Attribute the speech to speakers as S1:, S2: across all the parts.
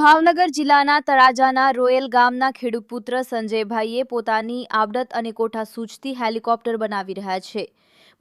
S1: ભાવનગર જિલ્લાના તળાજાના રોયલ ગામના ખેડૂત પુત્ર સંજયભાઈએ પોતાની આવડત અને કોઠા સૂઝથી હેલિકોપ્ટર બનાવી રહ્યા છે.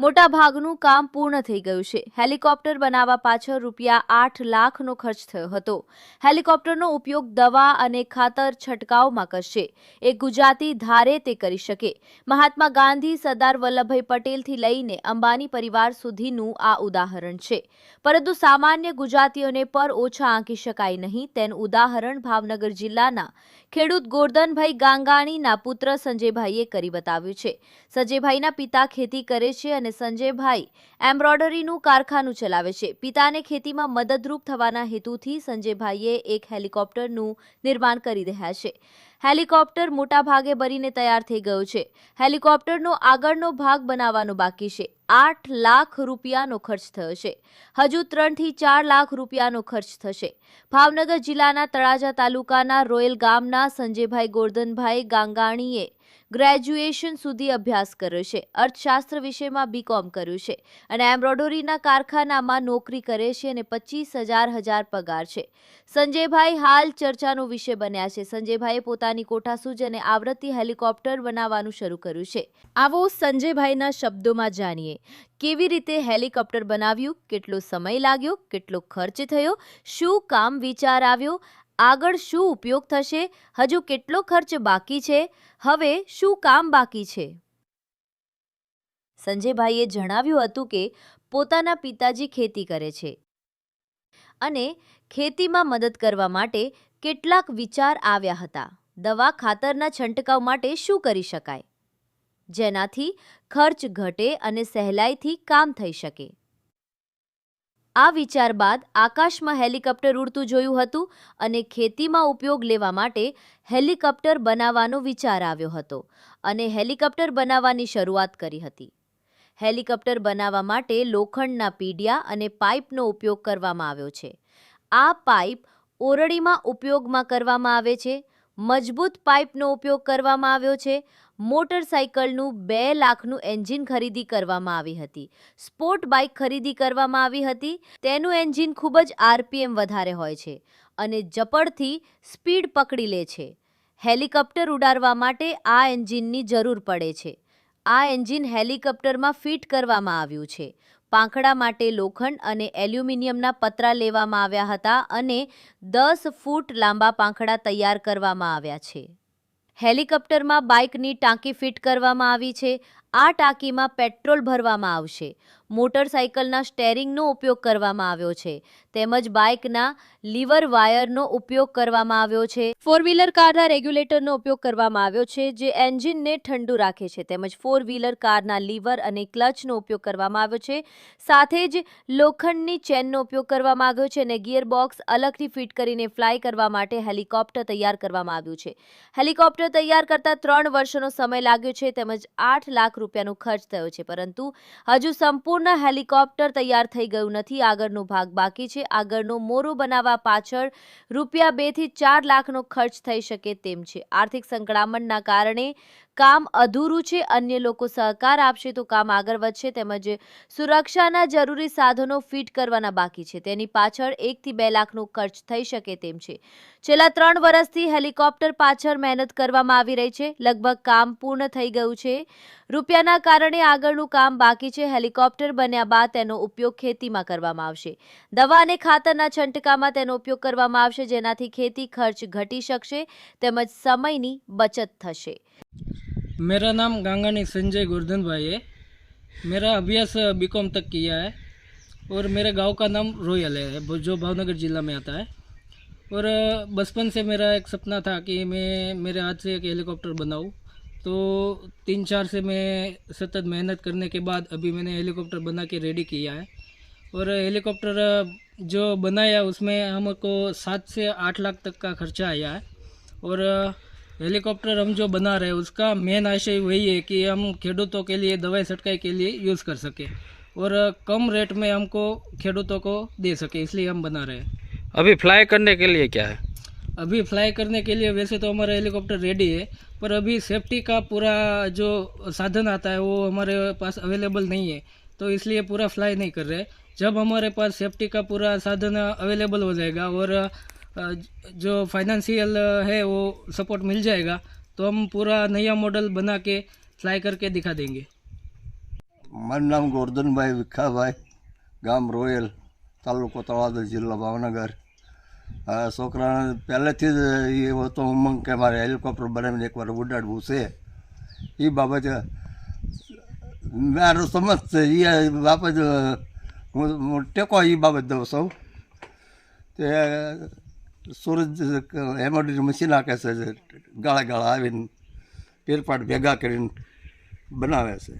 S1: મોટા ભાગનું કામ પૂર્ણ થઈ ગયું છે. હેલિકોપ્ટર બનાવવા પાછળ રૂપિયા 8 લાખનો ખર્ચ થયો હતો. હેલિકોપ્ટરનો ઉપયોગ દવા અને ખાતર છંટકાવમાં કરશે. એક ગુજરાતી ધારે તે કરી શકે. મહાત્મા ગાંધી, સરદાર વલ્લભભાઈ પટેલથી લઈને અંબાણી પરિવાર સુધીનું આ ઉદાહરણ છે. પરંતુ સામાન્ય ગુજરાતીઓને પર ઓછા આંકી શકાય નહીં તેનું ઉદાહરણ ભાવનગર જિલ્લાના ખેડૂત ગોરધનભાઈ ગાંગાણીના પુત્ર સંજયભાઈએ કરી બતાવ્યું છે. સંજયભાઈના પિતા ખેતી કરે છે અને સંજયભાઈ એમ્બ્રોઇડરીનું કારખાનું ચલાવે છે. પિતાને ખેતીમાં મદદરૂપ થવાના હેતુથી સંજયભાઈએ એક હેલિકોપ્ટરનું નિર્માણ કરી રહ્યા છે. હેલિકોપ્ટર મોટા ભાગે બનીને તૈયાર થઈ ગયો છે. હેલિકોપ્ટરનો આગળનો ભાગ બનાવવાનો બાકી છે. 8 લાખ રૂપિયાનો ખર્ચ થયો છે. હજુ 3 થી 4 લાખ રૂપિયાનો ખર્ચ થશે. ભાવનગર જિલ્લાના તળાજા તાલુકાના રોયલ ગામના સંજયભાઈ ગોરધનભાઈ ગાંગાણીએ ગ્રેજ્યુએશન સુધી અભ્યાસ કર્યો છે. અર્થશાસ્ત્ર વિષયમાં બીકોમ કર્યું છે અને એમ્બ્રોઇડરીના કારખાનામાં નોકરી કરે છે અને 25,000 પગાર છે. સંજયભાઈ હાલ ચર્ચાનો વિષય બન્યા છે. સંજયભાઈએ પોતાની કોઠાસૂઝ અને આવૃત્તિ હેલિકોપ્ટર બનાવવાનું શરૂ કર્યું છે. આવો સંજયભાઈના શબ્દોમાં જાણીએ કેવી રીતે હેલિકોપ્ટર બનાવ્યું, કેટલો સમય લાગ્યો, કેટલો ખર્ચ થયો, શું કામ વિચાર આવ્યો, આગળ શું ઉપયોગ થશે, હજુ કેટલો ખર્ચ બાકી છે, હવે શું કામ બાકી છે. સંજયભાઈએ જણાવ્યું હતું કે પોતાના પિતાજી ખેતી કરે છે અને ખેતીમાં મદદ કરવા માટે કેટલાક વિચાર આવ્યા હતા. દવા ખાતરના છંટકાવ માટે શું કરી શકાય જેનાથી ખર્ચ ઘટે અને સહેલાઈથી કામ થઈ શકે. આ વિચાર બાદ આકાશમાં હેલિકોપ્ટર ઉડતું જોયું હતું અને ખેતીમાં ઉપયોગ લેવા માટે હેલિકોપ્ટર બનાવવાનો વિચાર આવ્યો હતો અને હેલિકોપ્ટર બનાવવાની શરૂઆત કરી હતી. હેલિકોપ્ટર બનાવવા માટે લોખંડના પીડિયા અને પાઇપનો ઉપયોગ કરવામાં આવ્યો છે. આ પાઇપ ઓરડીમાં ઉપયોગમાં કરવામાં આવે છે. મજબૂત પાઇપનો ઉપયોગ કરવામાં આવ્યો છે. મોટરસાઇકલનું 2 લાખનું એન્જિન ખરીદી કરવામાં આવી હતી. સ્પોર્ટ બાઇક ખરીદી કરવામાં આવી હતી. તેનું એન્જિન ખૂબ જ આરપીએમ વધારે હોય છે અને ઝડપથી સ્પીડ પકડી લે છે. હેલિકોપ્ટર ઉડાડવા માટે આ એન્જિનની જરૂર પડે છે. આ એન્જિન હેલિકોપ્ટરમાં ફિટ કરવામાં આવ્યું છે. પાંખડા માટે લોખંડ અને એલ્યુમિનિયમના પતરા લેવામાં આવ્યા હતા અને 10 ફૂટ લાંબા પાંખડા તૈયાર કરવામાં આવ્યા છે. હેલિકોપ્ટરમાં બાઇકની ટાંકી ફિટ કરવામાં આવી છે. આ ટાંકીમાં પેટ્રોલ ભરવામાં આવશે. મોટરસાઇકલના સ્ટેરિંગનો ઉપયોગ કરવામાં આવ્યો છે તેમજ બાઇકના લીવર વાયરનો ઉપયોગ કરવામાં આવ્યો છે. 4 વ્હીલર કારના રેગ્યુલેટરનો ઉપયોગ કરવામાં આવ્યો છે જે એન્જિનને ઠંડુ રાખે છે તેમજ 4 વ્હીલર કારના લીવર અને ક્લચનો ઉપયોગ કરવામાં આવ્યો છે. સાથે જ લોખંડની ચેનનો ઉપયોગ કરવામાં આવ્યો છે અને ગિયરબોક્સ અલગથી ફિટ કરીને ફ્લાય કરવા માટે હેલિકોપ્ટર તૈયાર કરવામાં આવ્યું છે. હેલિકોપ્ટર તૈયાર કરતા 3 વર્ષનો સમય લાગ્યો છે તેમજ 8 લાખ રૂપિયાનો ખર્ચ થયો છે. પરંતુ હજુ સંપૂર્ણ હેલિકોપ્ટર તૈયાર થઈ ગયું નથી. આગળનો ભાગ બાકી છે. આગળનો મોરો બનાવવા પાછળ રૂપિયા 2 થી 4 લાખનો ખર્ચ થઈ શકે તેમ છે. આર્થિક સંકળામણના કારણે કામ અધૂરું છે. અન્ય લોકો સહકાર આપશે તો કામ આગળ વધશે તેમજ સુરક્ષાના જરૂરી સાધનો ફિટ કરવાના બાકી છે. તેની પાછળ 1 થી 2 લાખનો ખર્ચ થઈ શકે તેમ છે. છેલ્લા 3 વર્ષથી હેલિકોપ્ટર પાછળ મહેનત કરવામાં આવી રહી છે. લગભગ કામ પૂર્ણ થઈ ગયું છે. રૂપિયાના કારણે આગળનું કામ બાકી છે. હેલિકોપ્ટર બન્યા બાદ તેનો ઉપયોગ ખેતીમાં કરવામાં આવશે. દવા અને ખાતરના છંટકાવમાં તેનો ઉપયોગ કરવામાં આવશે જેનાથી ખેતી ખર્ચ ઘટી શકશે તેમજ સમયની બચત થશે.
S2: मेरा नाम गांगानी संजय गोर्धन भाई है. मेरा अभ्यास बीकॉम तक किया है और मेरे गांव का नाम रोयल है जो भावनगर जिला में आता है. और बचपन से मेरा एक सपना था कि मैं मेरे हाथ से एक हेलीकॉप्टर बनाऊं. तो 3-4 से मैं सतत मेहनत करने के बाद अभी मैंने हेलीकॉप्टर बना के रेडी किया है. और हेलीकॉप्टर जो बनाया उसमें हमको 7 से 8 लाख तक का खर्चा आया है. और हेलीकॉप्टर हम जो बना रहे हैं उसका मेन आशय वही है कि हम खेडूतों के लिए दवाई छटकाई के लिए यूज़ कर सके और कम रेट में हमको खेडूतों को दे सके, इसलिए हम बना रहे हैं.
S3: अभी फ्लाई करने के लिए क्या है?
S2: अभी फ्लाई करने के लिए वैसे तो हमारा हेलीकॉप्टर रेडी है पर अभी सेफ्टी का पूरा जो साधन आता है वो हमारे पास अवेलेबल नहीं है तो इसलिए पूरा फ्लाई नहीं कर रहे. जब हमारे पास सेफ्टी का पूरा साधन अवेलेबल हो जाएगा और जो फाइनेंशियल है वो सपोर्ट मिल जाएगा तो हम पूरा नया मॉडल बना के फ्लाई करके दिखा देंगे।
S4: મારું નામ ગોરધનભાઈ વિખાભાઈ, ગામ રોયલ, તાલુકો તળાજા, જિલ્લો ભાવનગર. છોકરાને પહેલેથી જ એ હતો ઉમંગ કે મારે હેલિકોપ્ટર બનાવીને એકવાર ઉડાડવું છે. એ બાબતે મારો સમજ છે, એ બાબત હું ટેકો એ બાબત દઉં છું. તે સૂરજ એમ્બ્રોઇડરી મશીન નાખે છે, ગાળા ગાળા આવીને પેરપાટ ભેગા કરીને બનાવે છે.